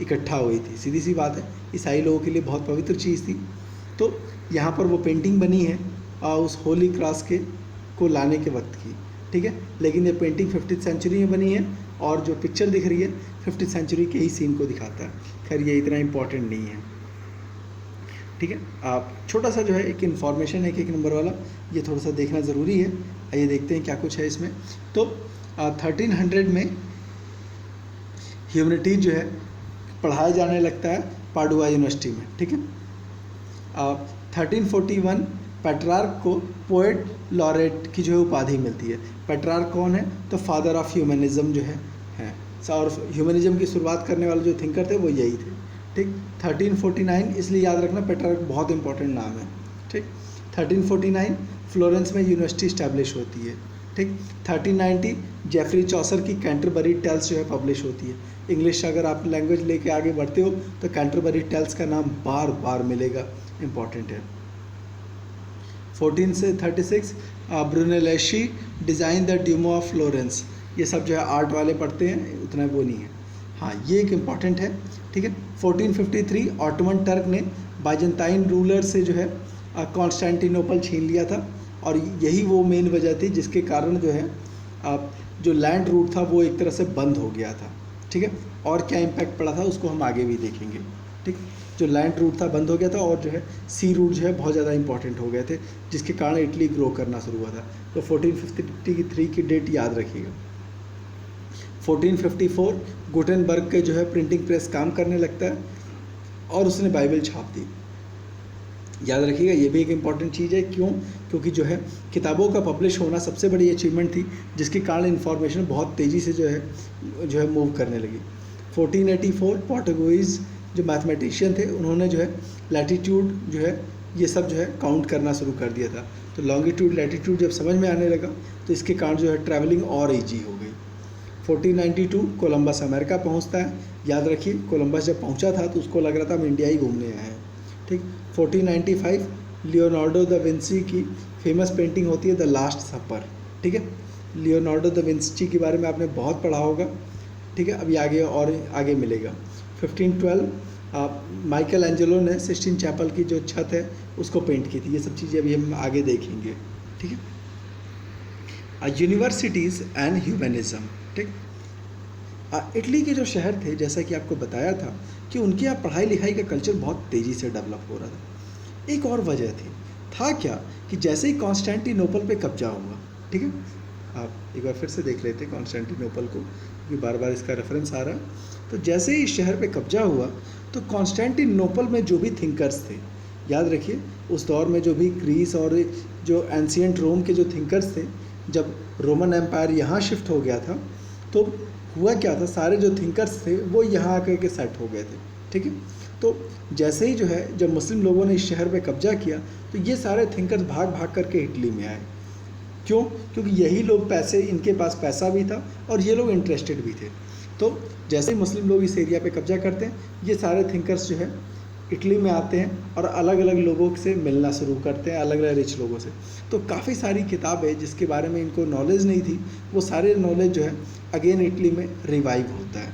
इकट्ठा हुई थी। सीधी सी बात है, ईसाई लोगों के लिए बहुत पवित्र चीज़ थी। तो यहाँ पर वो पेंटिंग बनी है उस होली क्रॉस के को लाने के वक्त की। ठीक है, लेकिन ये पेंटिंग 50th सेंचुरी में बनी है और जो पिक्चर दिख रही है 50th सेंचुरी के ही सीन को दिखाता है। खैर ये इतना इम्पॉर्टेंट नहीं है। ठीक है, आप छोटा सा जो है एक इन्फॉर्मेशन है कि 1 नंबर वाला ये थोड़ा सा देखना ज़रूरी है। आइए देखते हैं क्या कुछ है इसमें। तो 1300 में ह्यूमैनिटीज जो है पढ़ाया जाने लगता है पाडुआ यूनिवर्सिटी में। ठीक है, 1341 पेट्रार्क को पोएट लॉरेट की जो है उपाधि मिलती है। पेट्रार्क कौन है? तो फादर ऑफ ह्यूमनिज्म जो है और ह्यूमनिज्म की शुरुआत करने वाले जो थिंकर थे वो यही थे। ठीक, 1349 इसलिए याद रखना, पेट्रार्क बहुत इंपॉर्टेंट नाम है। ठीक, 1349 फ्लोरेंस में यूनिवर्सिटी इस्टेब्लिश होती है। ठीक, 1390 जेफरी चौसर की कैंटरबरी टेल्स जो है पब्लिश होती है। इंग्लिश अगर आप लैंग्वेज लेके आगे बढ़ते हो तो कैंटरबरी टेल्स का नाम बार बार मिलेगा, इम्पॉर्टेंट है। 1436 ब्रुनेलेस्ची डिज़ाइन द ड्यूमो ऑफ फ्लोरेंस। ये सब जो है आर्ट वाले पढ़ते हैं, उतना वो नहीं है। हाँ, ये एक इम्पॉर्टेंट है। ठीक है, 1453 ऑटोमन टर्क ने बाइजेंटाइन रूलर से जो है कॉन्स्टेंटिनोपल छीन लिया था और यही वो मेन वजह थी जिसके कारण जो है जो लैंड रूट था वो एक तरह से बंद हो गया था। ठीक है, और क्या इम्पैक्ट पड़ा था उसको हम आगे भी देखेंगे। ठीक, जो लैंड रूट था बंद हो गया था और जो है सी रूट जो है बहुत ज़्यादा इंपॉर्टेंट हो गए थे जिसके कारण इटली ग्रो करना शुरू हुआ था। तो 1453 की डेट याद रखिएगा। 1454 गुटेनबर्ग के जो है प्रिंटिंग प्रेस काम करने लगता है और उसने बाइबल छाप दी। याद रखिएगा, ये भी एक इम्पॉर्टेंट चीज़ है। क्यों? क्योंकि जो है किताबों का पब्लिश होना सबसे बड़ी अचीवमेंट थी, जिसके कारण इन्फॉर्मेशन बहुत तेज़ी से जो है मूव करने लगी। 1484 पोर्टुगीज़ जो मैथमेटिशियन थे, उन्होंने जो है लैटीट्यूड जो है ये सब जो है काउंट करना शुरू कर दिया था। तो लॉन्गिट्यूड लैटीट्यूड जब समझ में आने लगा तो इसके कारण जो है ट्रैवलिंग और ईजी हो गई। 1492 कोलंबस अमेरिका पहुंचता है। याद रखिए, कोलंबस जब पहुंचा था तो उसको लग रहा था हम इंडिया ही घूमने आए हैं। ठीक। 1495 लियोनार्डो दा विंची की फेमस पेंटिंग होती है द लास्ट सपर। ठीक है, लियोनार्डो दा विंची के बारे में आपने बहुत पढ़ा होगा। ठीक है, अभी आगे और आगे मिलेगा। 1512 माइकल एंजेलो ने सिस्टीन चैपल की जो छत है उसको पेंट की थी। ये सब चीज़ें अभी हम आगे देखेंगे। ठीक है, यूनिवर्सिटीज़ एंड ह्यूमनिज़म। ठीक, इटली के जो शहर थे, जैसा कि आपको बताया था कि उनके यहाँ पढ़ाई लिखाई का कल्चर बहुत तेज़ी से डेवलप हो रहा था। एक और वजह था क्या कि जैसे ही कॉन्स्टेंटिनोपल पे कब्जा हुआ, ठीक है, आप एक बार फिर से देख लेते हैं कॉन्स्टेंटिनोपल को, क्योंकि बार बार इसका रेफरेंस आ रहा है। तो जैसे ही इस शहर पे कब्जा हुआ तो कॉन्स्टेंटिनोपल में जो भी थिंकर्स थे, याद रखिए उस दौर में जो भी ग्रीस और जो एंशियंट रोम के जो थिंकर्स थे, जब रोमन एम्पायर यहाँ शिफ्ट हो गया था तो हुआ क्या था, सारे जो थिंकर्स थे वो यहाँ आकर के सेट हो गए थे। ठीक है, तो जैसे ही जो है जब मुस्लिम लोगों ने इस शहर पे कब्जा किया तो ये सारे थिंकर्स भाग भाग करके इटली में आए। क्यों? क्योंकि यही लोग पैसे, इनके पास पैसा भी था और ये लोग इंटरेस्टेड भी थे। तो जैसे ही मुस्लिम लोग इस एरिया पे कब्जा करते हैं, ये सारे थिंकर्स जो है इटली में आते हैं और अलग अलग लोगों से मिलना शुरू करते हैं, अलग अलग रिच लोगों से। तो काफ़ी सारी किताबें जिसके बारे में इनको नॉलेज नहीं थी, वो सारे नॉलेज जो है अगेन इटली में रिवाइव होता है।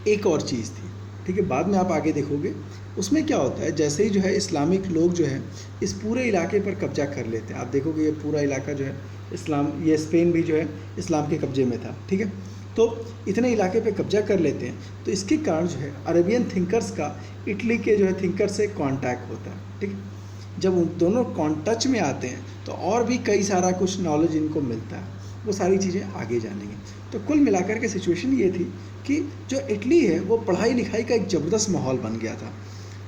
एक और चीज़ थी, ठीक है, बाद में आप आगे देखोगे उसमें क्या होता है, जैसे ही जो है इस्लामिक लोग जो है इस पूरे इलाके पर कब्जा कर लेते हैं। आप देखोगे ये पूरा इलाका जो है इस्लाम, ये स्पेन भी जो है इस्लाम के कब्जे में था। ठीक है, तो इतने इलाके पे कब्जा कर लेते हैं तो इसके कारण जो है अरेबियन थिंकर्स का इटली के जो है थिंकर से कांटेक्ट होता है। ठीक है, जब उन दोनों टच में आते हैं तो और भी कई सारा कुछ नॉलेज इनको मिलता है, वो सारी चीज़ें आगे जानेंगे। तो कुल मिलाकर के सिचुएशन ये थी कि जो इटली है वो पढ़ाई लिखाई का एक ज़बरदस्त माहौल बन गया था।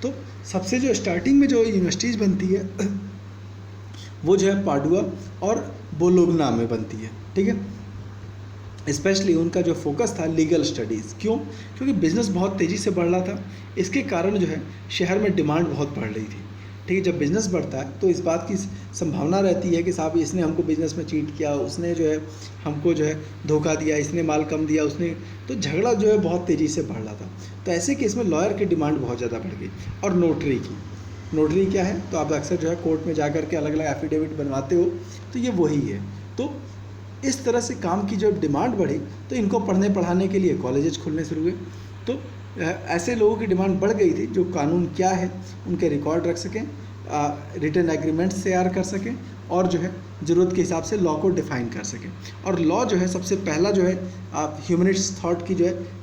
तो सबसे जो स्टार्टिंग में जो यूनिवर्सिटीज़ बनती है वो जो है पाडुआ और बोलोग्ना में बनती है। ठीक है, स्पेशली उनका जो फोकस था लीगल स्टडीज़। क्यों? क्योंकि बिज़नेस बहुत तेज़ी से बढ़ रहा था, इसके कारण जो है शहर में डिमांड बहुत बढ़ रही थी। ठीक है, जब बिज़नेस बढ़ता है तो इस बात की संभावना रहती है कि साहब इसने हमको बिज़नेस में चीट किया, उसने जो है हमको जो है धोखा दिया, इसने माल कम दिया, उसने, तो झगड़ा जो है बहुत तेज़ी से बढ़ रहा था। तो ऐसे केस में लॉयर की डिमांड बहुत ज़्यादा बढ़ गई। और नोटरी की, नोटरी क्या है, तो आप अक्सर जो है कोर्ट में जा कर के अलग अलग एफिडेविट बनवाते हो, तो ये वही है। तो इस तरह से काम की जब डिमांड बढ़ी तो इनको पढ़ने पढ़ाने के लिए कॉलेजेस खुलने शुरू हुए। तो ऐसे लोगों की डिमांड बढ़ गई थी जो कानून क्या है उनके रिकॉर्ड रख सकें, रिटन एग्रीमेंट्स तैयार कर सकें और जो है ज़रूरत के हिसाब से लॉ को डिफ़ाइन कर सकें। और लॉ जो है सबसे पहला जो है ह्यूमनिस्ट थॉट की जो है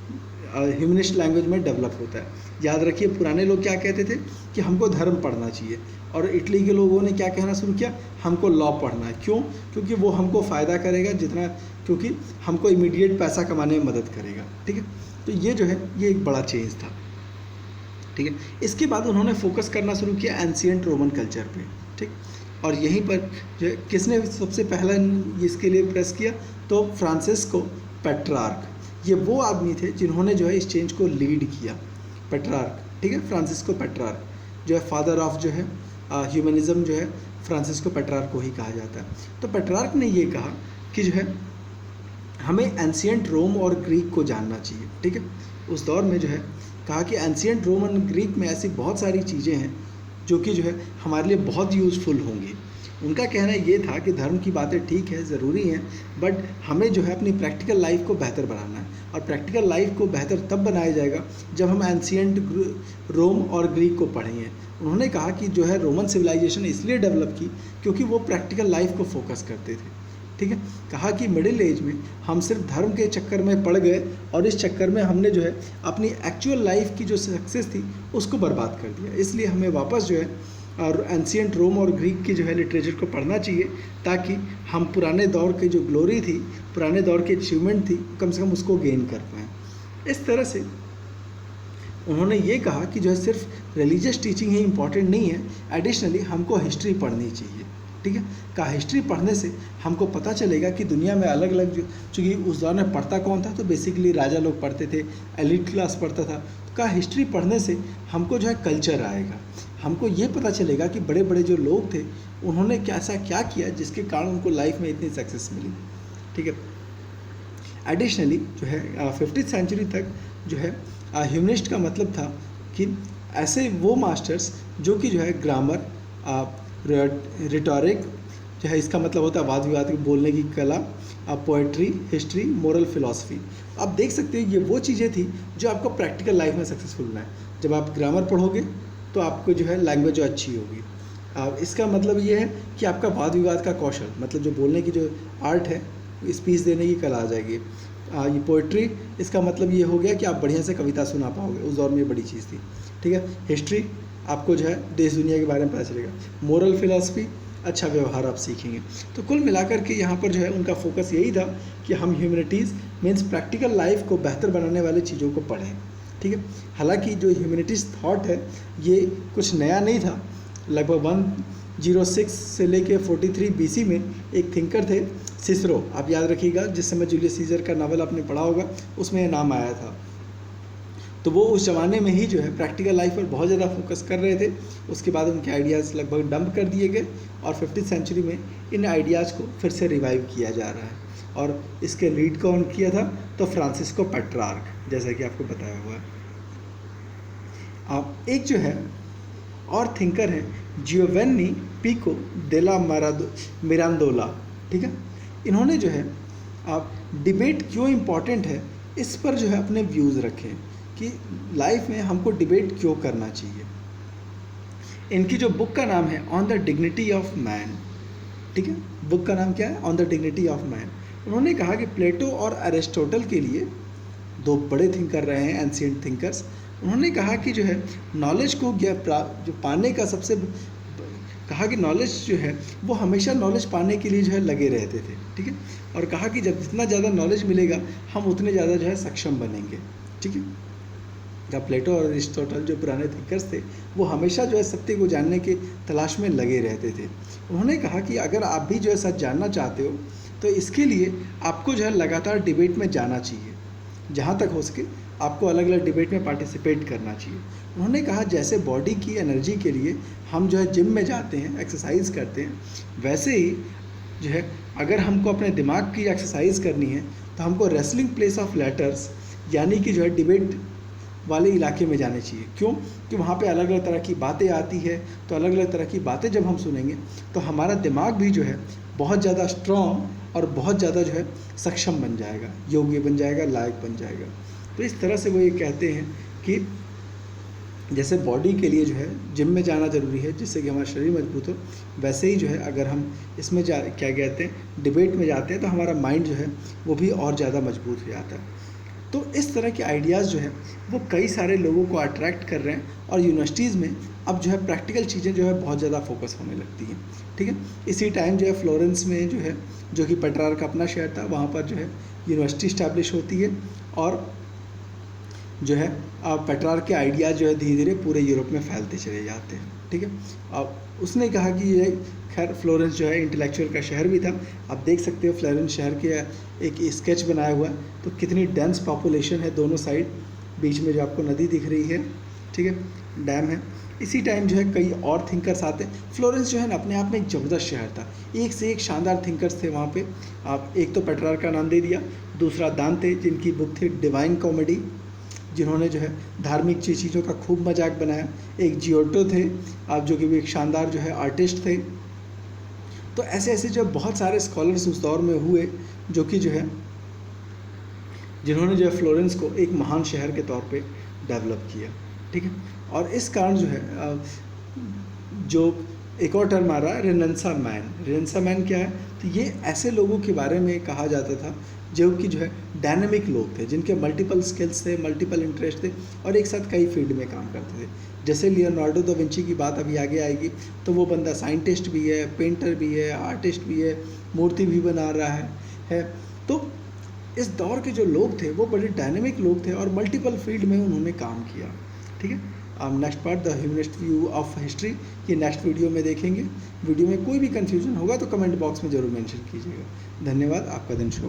ह्यूमनिस्ट लैंग्वेज में डेवलप होता है। याद रखिए पुराने लोग क्या कहते थे कि हमको धर्म पढ़ना चाहिए, और इटली के लोगों ने क्या कहना शुरू किया, हमको लॉ पढ़ना है। क्यों? क्योंकि वो हमको फ़ायदा करेगा जितना, क्योंकि हमको इमीडिएट पैसा कमाने में मदद करेगा। ठीक है, तो ये जो है ये एक बड़ा चेंज था। ठीक है, इसके बाद उन्होंने फोकस करना शुरू किया एंशिएंट रोमन कल्चर पे। ठीक, और यहीं पर जो है किसने सबसे पहला इसके लिए प्रेस किया, तो फ्रांसिस्को पेट्रार्क। ये वो आदमी थे जिन्होंने जो है इस चेंज को लीड किया, पेट्रार्क। ठीक है, फ्रांसिस्को पेट्रार्क जो है फादर ऑफ जो है ह्यूमनिज़म जो है फ्रांसिस्को पेट्रार्क को ही कहा जाता है। तो पेट्रार्क ने ये कहा कि जो है हमें एंशिएंट रोम और ग्रीक को जानना चाहिए। ठीक है, उस दौर में जो है कहा कि एंशिएंट रोम और ग्रीक में ऐसी बहुत सारी चीज़ें हैं जो कि जो है हमारे लिए बहुत यूज़फुल होंगी। उनका कहना ये था कि धर्म की बातें ठीक है, ज़रूरी हैं, बट हमें जो है अपनी प्रैक्टिकल लाइफ को बेहतर बनाना है, और प्रैक्टिकल लाइफ को बेहतर तब बनाया जाएगा जब हम एंशिएंट रोम और ग्रीक को पढ़ेंगे। उन्होंने कहा कि जो है रोमन सिविलाइजेशन इसलिए डेवलप की क्योंकि वो प्रैक्टिकल लाइफ को फोकस करते थे। ठीक है, कहा कि मिडिल एज में हम सिर्फ धर्म के चक्कर में पड़ गए और इस चक्कर में हमने जो है अपनी एक्चुअल लाइफ की जो सक्सेस थी उसको बर्बाद कर दिया। इसलिए हमें वापस जो है और एंशिएंट रोम और ग्रीक की जो है लिटरेचर को पढ़ना चाहिए, ताकि हम पुराने दौर की जो ग्लोरी थी, पुराने दौर की अचीवमेंट थी, कम से कम उसको गेन कर पाएँ। इस तरह से उन्होंने ये कहा कि जो है सिर्फ रिलीजियस टीचिंग ही इम्पॉर्टेंट नहीं है, एडिशनली हमको हिस्ट्री पढ़नी चाहिए। ठीक है, कहा हिस्ट्री पढ़ने से हमको पता चलेगा कि दुनिया में अलग अलग जो, चूँकि उस दौर में पढ़ता कौन था, तो बेसिकली राजा लोग पढ़ते थे, एलिट क्लास पढ़ता था। तो कहा हिस्ट्री पढ़ने से हमको जो है कल्चर आएगा, हमको ये पता चलेगा कि बड़े बड़े जो लोग थे उन्होंने कैसा क्या किया जिसके कारण उनको लाइफ में इतनी सक्सेस मिली। ठीक है, एडिशनली जो है 50th सेंचुरी तक जो है ह्यूमनिस्ट का मतलब था कि ऐसे वो मास्टर्स जो कि जो है ग्रामर, रिटोरिक जो है इसका मतलब होता है वाद विवाद की बोलने की कला, पोएट्री, हिस्ट्री, मोरल फिलॉसफी। आप देख सकते हो ये वो चीज़ें थी जो आपको प्रैक्टिकल लाइफ में सक्सेसफुल बनाए। जब आप ग्रामर पढ़ोगे तो आपको जो है लैंग्वेज जो अच्छी होगी। इसका मतलब ये है कि आपका वाद विवाद का कौशल, मतलब जो बोलने की जो आर्ट है, स्पीच देने की कला आ जाएगी। ये पोइट्री, इसका मतलब ये हो गया कि आप बढ़िया से कविता सुना पाओगे, उस दौर में ये बड़ी चीज़ थी। ठीक है, हिस्ट्री आपको जो है देश दुनिया के बारे में पता चलेगा। मोरल फिलॉसफी, अच्छा व्यवहार आप सीखेंगे। तो कुल मिलाकर के यहाँ पर जो है उनका फोकस यही था कि हम ह्यूमैनिटीज़ मीन्स प्रैक्टिकल लाइफ को बेहतर बनाने वाली चीज़ों को पढ़ें। ठीक है, हालांकि जो ह्यूमैनिटीज़ थॉट है ये कुछ नया नहीं था। लगभग 106 से लेके 43 BC में एक थिंकर थे सिसरो, आप याद रखिएगा, जिस समय जूलियस सीजर का नावल आपने पढ़ा होगा उसमें ये नाम आया था। तो वो उस ज़माने में ही जो है प्रैक्टिकल लाइफ पर बहुत ज़्यादा फोकस कर रहे थे। उसके बाद उनके आइडियाज़ लगभग डंप कर दिए गए और 50th सेंचुरी में इन आइडियाज़ को फिर से रिवाइव किया जा रहा है। और इसके लीड कौन किया था, तो फ्रांसिस्को पेट्रार्क, जैसा कि आपको बताया हुआ है। आप एक जो है और थिंकर हैं जियोवेन्नी पिको डेला मिरांडोला। ठीक है, इन्होंने जो है आप डिबेट क्यों इम्पॉर्टेंट है इस पर जो है अपने व्यूज़ रखे कि लाइफ में हमको डिबेट क्यों करना चाहिए। इनकी जो बुक का नाम है on the dignity of man. ठीक है, बुक का नाम क्या है, on the dignity of man. उन्होंने कहा कि प्लेटो और अरिस्टोटल के लिए, दो बड़े थिंकर रहे हैं, एंशिएंट थिंकर्स, उन्होंने कहा कि जो है नॉलेज को जो पाने का सबसे, कहा कि नॉलेज जो है वो हमेशा नॉलेज पाने के लिए जो है लगे रहते थे। ठीक है, और कहा कि जब जितना ज़्यादा नॉलेज मिलेगा हम उतने ज़्यादा जो है सक्षम बनेंगे। ठीक है, जब प्लेटो और अरिस्टोटल जो पुराने थिंकर्स थे वो हमेशा जो है सत्य को जानने के तलाश में लगे रहते थे। उन्होंने कहा कि अगर आप भी जो है सच जानना चाहते हो तो इसके लिए आपको जो है लगातार डिबेट में जाना चाहिए, जहाँ तक हो सके आपको अलग अलग डिबेट में पार्टिसिपेट करना चाहिए। उन्होंने कहा जैसे बॉडी की एनर्जी के लिए हम जो है जिम में जाते हैं, एक्सरसाइज करते हैं, वैसे ही जो है अगर हमको अपने दिमाग की एक्सरसाइज करनी है तो हमको रेसलिंग प्लेस ऑफ लेटर्स यानी कि जो है डिबेट वाले इलाके में जाने चाहिए। क्यों कि वहाँ पे अलग अलग तरह की बातें आती है, तो अलग अलग तरह की बातें जब हम सुनेंगे तो हमारा दिमाग भी जो है बहुत ज़्यादा स्ट्रॉन्ग और बहुत ज़्यादा जो है सक्षम बन जाएगा, योग्य बन जाएगा, लायक बन जाएगा। तो इस तरह से वो ये कहते हैं कि जैसे बॉडी के लिए जो है जिम में जाना ज़रूरी है जिससे कि हमारा शरीर मजबूत हो, वैसे ही जो है अगर हम इसमें क्या कहते हैं डिबेट में जाते हैं तो हमारा माइंड जो है वो भी और ज़्यादा मजबूत हो जाता है। तो इस तरह के आइडियाज़ जो है वो कई सारे लोगों को अट्रैक्ट कर रहे हैं और यूनिवर्सिटीज़ में अब जो है प्रैक्टिकल चीज़ें जो है बहुत ज़्यादा फोकस होने लगती हैं। ठीक है, इसी टाइम जो है फ्लोरेंस में जो है, जो कि पेट्रार्क का अपना शहर था, वहाँ पर जो है यूनिवर्सिटी इस्टेब्लिश होती है और जो है पेट्रार्क के आइडियाज़ जो है धीरे धीरे पूरे यूरोप में फैलते चले जाते हैं। ठीक है, अब उसने कहा कि ये खैर फ्लोरेंस जो है इंटेलेक्चुअल का शहर भी था। आप देख सकते हो फ्लोरेंस शहर के एक स्केच बनाया हुआ है, तो कितनी डेंस पॉपुलेशन है दोनों साइड, बीच में जो आपको नदी दिख रही है, ठीक है, डैम है। इसी टाइम जो है कई और थिंकर्स आते हैं। फ्लोरेंस जो है ना अपने आप में एक ज़बरदस्त शहर था, एक से एक शानदार थिंकर्स थे वहाँ पे। आप एक तो पेट्रार्क का नाम दे दिया, दूसरा दांते जिनकी बुक थी डिवाइन कॉमेडी, जिन्होंने जो है धार्मिक चीज़ों का खूब मजाक बनाया। एक जियोटो थे आप, जो कि भी एक शानदार जो है आर्टिस्ट थे। तो ऐसे ऐसे जो बहुत सारे स्कॉलर्स उस दौर में हुए जो कि जो है जिन्होंने जो है फ्लोरेंस को एक महान शहर के तौर पे डेवलप किया। ठीक है, और इस कारण जो है जो एक और टर्म आ रहा है रेनेसां मैन। रेनेसां मैन क्या है, तो ये ऐसे लोगों के बारे में कहा जाता था जो कि जो है डायनेमिक लोग थे, जिनके मल्टीपल स्किल्स थे, मल्टीपल इंटरेस्ट थे और एक साथ कई फील्ड में काम करते थे। जैसे लियोनार्डो दा विंची की बात अभी आगे आएगी, तो वो बंदा साइंटिस्ट भी है, पेंटर भी है, आर्टिस्ट भी है, मूर्ति भी बना रहा है। तो इस दौर के जो लोग थे वो बड़े डायनेमिक लोग थे और मल्टीपल फील्ड में उन्होंने काम किया। ठीक है। अब next part the humanist view of history, ये नेक्स्ट वीडियो में देखेंगे। वीडियो में कोई भी कन्फ्यूजन होगा तो कमेंट बॉक्स में ज़रूर मेंशन कीजिएगा। धन्यवाद, आपका दिन शुभ।